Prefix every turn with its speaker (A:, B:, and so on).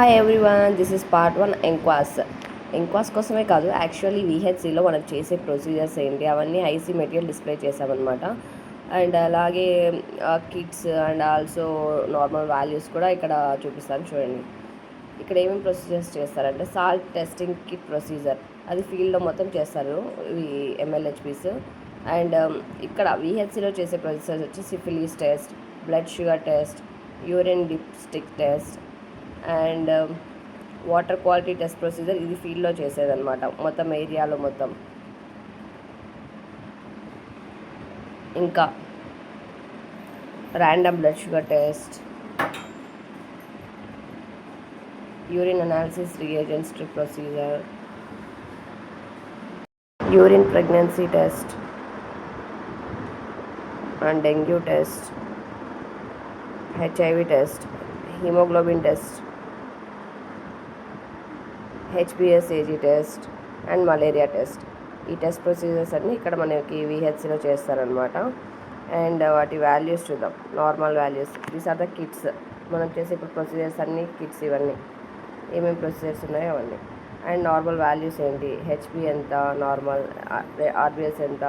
A: Hi everyone, this is part one NQAS కోసమే కాదు, actually విహెచ్సిలో మనం చేసే ప్రొసీజర్స్ ఏంటి అవన్నీ ఐసీ మెటీరియల్ డిస్ప్లే చేసామన్నమాట. అండ్ అలాగే kits and also normal values కూడా ఇక్కడ చూపిస్తాను చూడండి. ఇక్కడ ఏమేమి ప్రొసీజర్స్ చేస్తారంటే సాల్ట్ టెస్టింగ్ కిట్ ప్రొసీజర్, అది ఫీల్డ్లో మొత్తం చేస్తారు ఇవి ఎంఎల్హెచ్పిస్. అండ్ ఇక్కడ విహెచ్సిలో చేసే ప్రొసీజర్స్ వచ్చి syphilis test, blood sugar test, urine dipstick test and water quality test procedure. ఇది ఫీల్డ్లో చేసేదన్నమాట మొత్తం ఏరియాలో మొత్తం. ఇంకా random blood sugar test, urine analysis reagent strip procedure, urine pregnancy test and dengue test, HIV test, haemoglobin test, హెచ్బిఎస్ఏజీ test and malaria test. ఈ test procedures అన్నీ ఇక్కడ మనకి విహెచ్సిలో చేస్తారనమాట. అండ్ వాటి వాల్యూస్ చూద్దాం. Normal values, these are the kits. మనం చేసే ఇప్పుడు ప్రొసీజర్స్ అన్నీ కిట్స్, ఇవన్నీ ఏమేమి ప్రొసీజర్స్ ఉన్నాయో అవన్నీ. అండ్ నార్మల్ వాల్యూస్ ఏంటి, హెచ్బి ఎంత నార్మల్, ఆర్బిఎస్ ఎంత,